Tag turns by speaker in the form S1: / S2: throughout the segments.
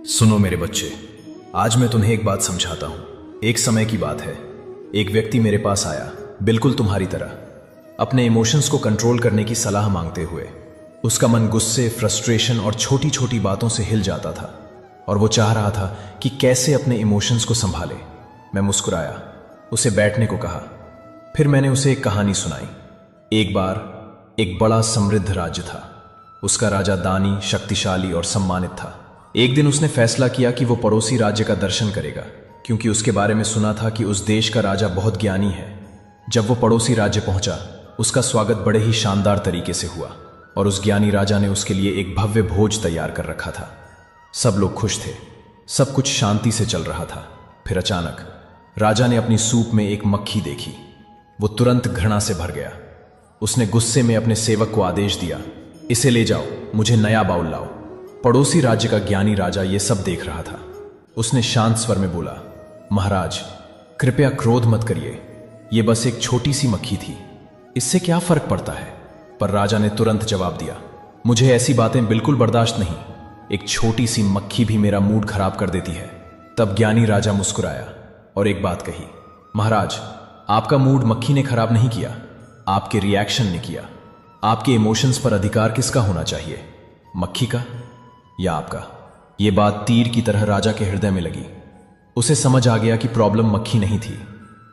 S1: सुनो मेरे बच्चे, आज मैं तुम्हें एक बात समझाता हूं। एक समय की बात है, एक व्यक्ति मेरे पास आया, बिल्कुल तुम्हारी तरह, अपने इमोशंस को कंट्रोल करने की सलाह मांगते हुए। उसका मन गुस्से, फ्रस्ट्रेशन और छोटी छोटी बातों से हिल जाता था और वो चाह रहा था कि कैसे अपने इमोशंस को संभाले। मैं मुस्कुराया, उसे बैठने को कहा, फिर मैंने उसे एक कहानी सुनाई। एक बार एक बड़ा समृद्ध राज्य था। उसका राजा दानी, शक्तिशाली और सम्मानित था। एक दिन उसने फैसला किया कि वो पड़ोसी राज्य का दर्शन करेगा, क्योंकि उसके बारे में सुना था कि उस देश का राजा बहुत ज्ञानी है। जब वो पड़ोसी राज्य पहुंचा, उसका स्वागत बड़े ही शानदार तरीके से हुआ और उस ज्ञानी राजा ने उसके लिए एक भव्य भोज तैयार कर रखा था। सब लोग खुश थे, सब कुछ शांति से चल रहा था। फिर अचानक राजा ने अपनी सूप में एक मक्खी देखी। वो तुरंत घृणा से भर गया। उसने गुस्से में अपने सेवक को आदेश दिया, इसे ले जाओ, मुझे नया बाउल लाओ। पड़ोसी राज्य का ज्ञानी राजा ये सब देख रहा था। उसने शांत स्वर में बोला, महाराज, कृपया क्रोध मत करिए, ये बस एक छोटी सी मक्खी थी, इससे क्या फर्क पड़ता है। पर राजा ने तुरंत जवाब दिया, मुझे ऐसी बातें बिल्कुल बर्दाश्त नहीं, एक छोटी सी मक्खी भी मेरा मूड खराब कर देती है। तब ज्ञानी राजा मुस्कुराया और एक बात कही, महाराज, आपका मूड मक्खी ने खराब नहीं किया, आपके रिएक्शन ने किया। आपके इमोशंस पर अधिकार किसका होना चाहिए, मक्खी का या आपका? यह बात तीर की तरह राजा के हृदय में लगी। उसे समझ आ गया कि प्रॉब्लम मक्खी नहीं थी,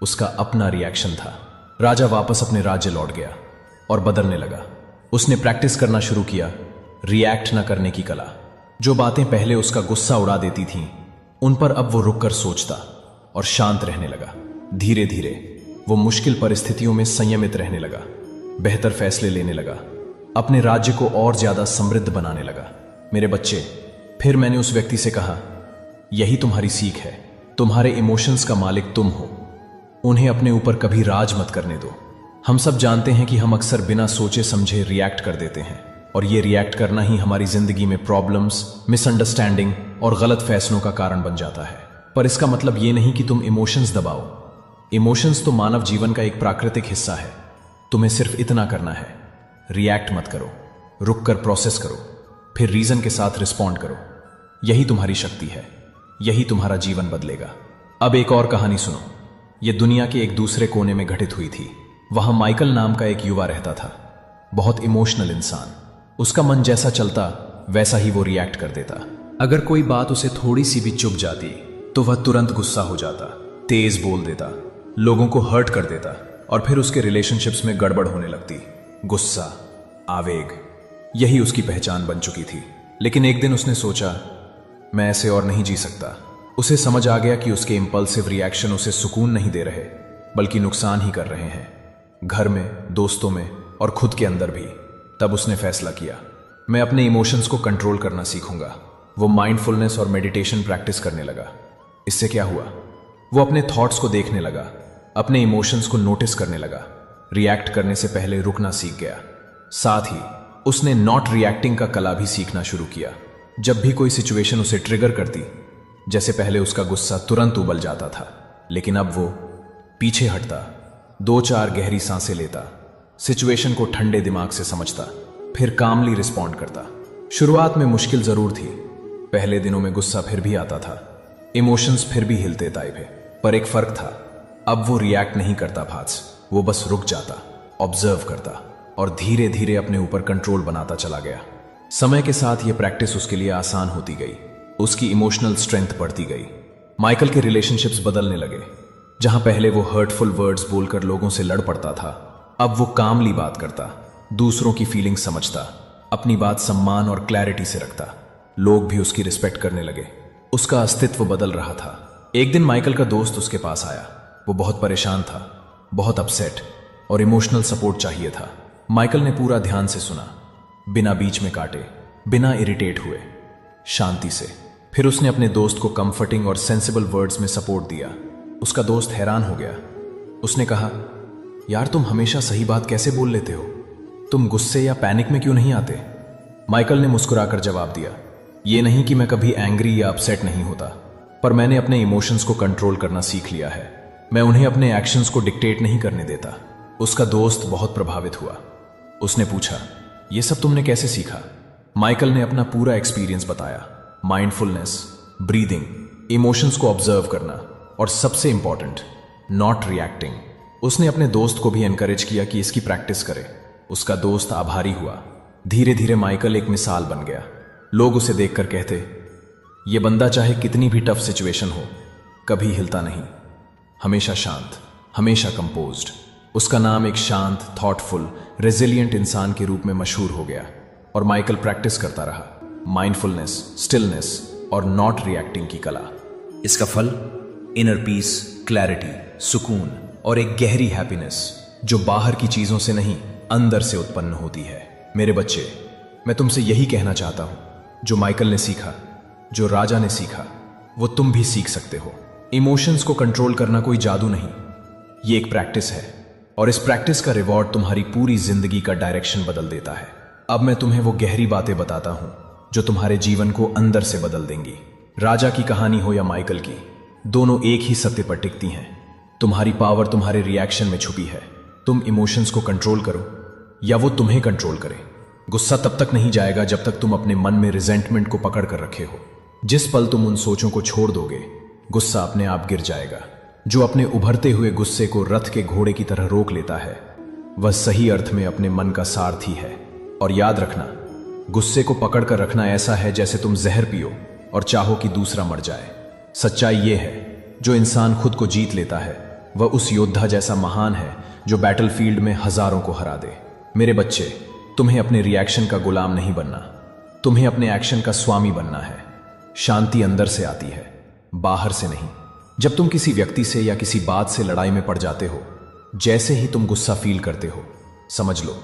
S1: उसका अपना रिएक्शन था। राजा वापस अपने राज्य लौट गया और बदलने लगा। उसने प्रैक्टिस करना शुरू किया, रिएक्ट न करने की कला। जो बातें पहले उसका गुस्सा उड़ा देती थीं, उन पर अब वो रुककर सोचता और शांत रहने लगा। धीरे धीरे वो मुश्किल परिस्थितियों में संयमित रहने लगा, बेहतर फैसले लेने लगा, अपने राज्य को और ज्यादा समृद्ध बनाने लगा। मेरे बच्चे, फिर मैंने उस व्यक्ति से कहा, यही तुम्हारी सीख है, तुम्हारे इमोशंस का मालिक तुम हो, उन्हें अपने ऊपर कभी राज मत करने दो। हम सब जानते हैं कि हम अक्सर बिना सोचे समझे रिएक्ट कर देते हैं और ये रिएक्ट करना ही हमारी जिंदगी में प्रॉब्लम्स, मिसअंडरस्टैंडिंग और गलत फैसलों का कारण बन जाता है। पर इसका मतलब ये नहीं कि तुम इमोशंस दबाओ। इमोशंस तो मानव जीवन का एक प्राकृतिक हिस्सा है। तुम्हें सिर्फ इतना करना है, रिएक्ट मत करो, रुक कर प्रोसेस करो, फिर रीजन के साथ रिस्पॉन्ड करो। यही तुम्हारी शक्ति है, यही तुम्हारा जीवन बदलेगा। अब एक और कहानी सुनो। यह दुनिया के एक दूसरे कोने में घटित हुई थी। वहां माइकल नाम का एक युवा रहता था, बहुत इमोशनल इंसान। उसका मन जैसा चलता वैसा ही वो रिएक्ट कर देता। अगर कोई बात उसे थोड़ी सी भी चुभ जाती तो वह तुरंत गुस्सा हो जाता, तेज बोल देता, लोगों को हर्ट कर देता और फिर उसके रिलेशनशिप्स में गड़बड़ होने लगती। गुस्सा, आवेग, यही उसकी पहचान बन चुकी थी। लेकिन एक दिन उसने सोचा, मैं ऐसे और नहीं जी सकता। उसे समझ आ गया कि उसके इंपल्सिव रिएक्शन उसे सुकून नहीं दे रहे, बल्कि नुकसान ही कर रहे हैं, घर में, दोस्तों में और खुद के अंदर भी। तब उसने फैसला किया, मैं अपने इमोशंस को कंट्रोल करना सीखूंगा। वो माइंडफुलनेस और मेडिटेशन प्रैक्टिस करने लगा। इससे क्या हुआ, वो अपने थॉट्स को देखने लगा, अपने इमोशंस को नोटिस करने लगा, रिएक्ट करने से पहले रुकना सीख गया। साथ ही उसने नॉट रिएक्टिंग का कला भी सीखना शुरू किया। जब भी कोई सिचुएशन उसे ट्रिगर करती, जैसे पहले उसका गुस्सा तुरंत उबल जाता था, लेकिन अब वो पीछे हटता, 2-4 गहरी सांसें लेता, सिचुएशन को ठंडे दिमाग से समझता, फिर कामली रिस्पॉन्ड करता। शुरुआत में मुश्किल जरूर थी, पहले दिनों में गुस्सा फिर भी आता था, इमोशंस फिर भी हिलते ताए थे। पर एक फर्क था, अब वो रिएक्ट नहीं करता फास्ट, वो बस रुक जाता, ऑब्जर्व करता और धीरे धीरे अपने ऊपर कंट्रोल बनाता चला गया। समय के साथ ये प्रैक्टिस उसके लिए आसान होती गई, उसकी इमोशनल स्ट्रेंथ बढ़ती गई। माइकल के रिलेशनशिप्स बदलने लगे। जहां पहले वो हर्टफुल वर्ड्स बोलकर लोगों से लड़ पड़ता था, अब वो कामली बात करता, दूसरों की फीलिंग्स समझता, अपनी बात सम्मान और क्लैरिटी से रखता। लोग भी उसकी रिस्पेक्ट करने लगे, उसका अस्तित्व बदल रहा था। एक दिन माइकल का दोस्त उसके पास आया। वो बहुत परेशान था, बहुत अपसेट और इमोशनल सपोर्ट चाहिए था। माइकल ने पूरा ध्यान से सुना, बिना बीच में काटे, बिना इरिटेट हुए, शांति से। फिर उसने अपने दोस्त को कंफर्टिंग और सेंसिबल वर्ड्स में सपोर्ट दिया। उसका दोस्त हैरान हो गया। उसने कहा, यार, तुम हमेशा सही बात कैसे बोल लेते हो? तुम गुस्से या पैनिक में क्यों नहीं आते? माइकल ने मुस्कुराकर जवाब दिया, ये नहीं कि मैं कभी एंग्री या अपसेट नहीं होता, पर मैंने अपने इमोशंस को कंट्रोल करना सीख लिया है। मैं उन्हें अपने एक्शंस को डिक्टेट नहीं करने देता। उसका दोस्त बहुत प्रभावित हुआ। उसने पूछा, ये सब तुमने कैसे सीखा? माइकल ने अपना पूरा एक्सपीरियंस बताया, माइंडफुलनेस, ब्रीदिंग, इमोशंस को ऑब्जर्व करना और सबसे इंपॉर्टेंट, नॉट रिएक्टिंग। उसने अपने दोस्त को भी एनकरेज किया कि इसकी प्रैक्टिस करे। उसका दोस्त आभारी हुआ। धीरे धीरे माइकल एक मिसाल बन गया। लोग उसे देखकर कहते, ये बंदा चाहे कितनी भी टफ सिचुएशन हो कभी हिलता नहीं, हमेशा शांत, हमेशा कंपोज्ड। उसका नाम एक शांत, थॉटफुल, रेजिलिएंट इंसान के रूप में मशहूर हो गया। और माइकल प्रैक्टिस करता रहा माइंडफुलनेस, स्टिलनेस और नॉट रिएक्टिंग की कला। इसका फल इनर पीस, क्लैरिटी, सुकून और एक गहरी हैप्पीनेस जो बाहर की चीजों से नहीं अंदर से उत्पन्न होती है। मेरे बच्चे, मैं तुमसे यही कहना चाहता हूं, जो माइकल ने सीखा, जो राजा ने सीखा, वो तुम भी सीख सकते हो। इमोशंस को कंट्रोल करना कोई जादू नहीं, ये एक प्रैक्टिस है और इस प्रैक्टिस का रिवॉर्ड तुम्हारी पूरी जिंदगी का डायरेक्शन बदल देता है। अब मैं तुम्हें वो गहरी बातें बताता हूं जो तुम्हारे जीवन को अंदर से बदल देंगी। राजा की कहानी हो या माइकल की, दोनों एक ही सत्य पर टिकती हैं। तुम्हारी पावर तुम्हारे रिएक्शन में छुपी है। तुम इमोशंस को कंट्रोल करो या वो तुम्हें कंट्रोल करे। गुस्सा तब तक नहीं जाएगा जब तक तुम अपने मन में रिजेंटमेंट को पकड़ कर रखे हो। जिस पल तुम उन सोचों को छोड़ दोगे, गुस्सा अपने आप गिर जाएगा। जो अपने उभरते हुए गुस्से को रथ के घोड़े की तरह रोक लेता है, वह सही अर्थ में अपने मन का सारथी है। और याद रखना, गुस्से को पकड़ कर रखना ऐसा है जैसे तुम जहर पियो और चाहो कि दूसरा मर जाए। सच्चाई यह है, जो इंसान खुद को जीत लेता है वह उस योद्धा जैसा महान है जो बैटलफील्ड में हजारों को हरा दे। मेरे बच्चे, तुम्हें अपने रिएक्शन का गुलाम नहीं बनना, तुम्हें अपने एक्शन का स्वामी बनना है। शांति अंदर से आती है, बाहर से नहीं। जब तुम किसी व्यक्ति से या किसी बात से लड़ाई में पड़ जाते हो, जैसे ही तुम गुस्सा फील करते हो, समझ लो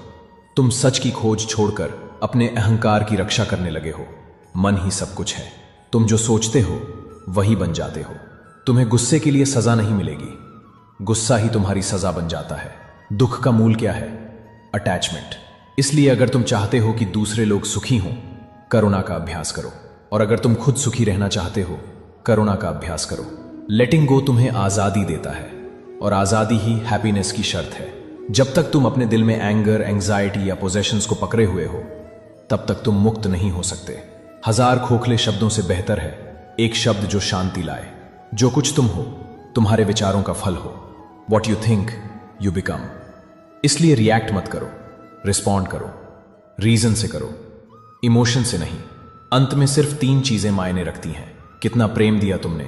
S1: तुम सच की खोज छोड़कर अपने अहंकार की रक्षा करने लगे हो। मन ही सब कुछ है। तुम जो सोचते हो वही बन जाते हो। तुम्हें गुस्से के लिए सजा नहीं मिलेगी, गुस्सा ही तुम्हारी सजा बन जाता है। दुख का मूल क्या है? अटैचमेंट। इसलिए अगर तुम चाहते हो कि दूसरे लोग सुखी हों, करुणा का अभ्यास करो। और अगर तुम खुद सुखी रहना चाहते हो, करुणा का अभ्यास करो। लेटिंग गो तुम्हें आजादी देता है और आजादी ही हैप्पीनेस की शर्त है। जब तक तुम अपने दिल में एंगर, एंग्जाइटी या पोजेशंस को पकड़े हुए हो, तब तक तुम मुक्त नहीं हो सकते। हजार खोखले शब्दों से बेहतर है एक शब्द जो शांति लाए। जो कुछ तुम हो, तुम्हारे विचारों का फल हो। What you think you become. इसलिए रिएक्ट मत करो, रिस्पॉन्ड करो। रीजन से करो, इमोशन से नहीं। अंत में सिर्फ 3 चीजें मायने रखती हैं: कितना प्रेम दिया तुमने,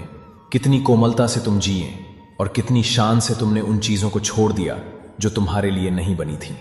S1: कितनी कोमलता से तुम जिए और कितनी शान से तुमने उन चीजों को छोड़ दिया जो तुम्हारे लिए नहीं बनी थी।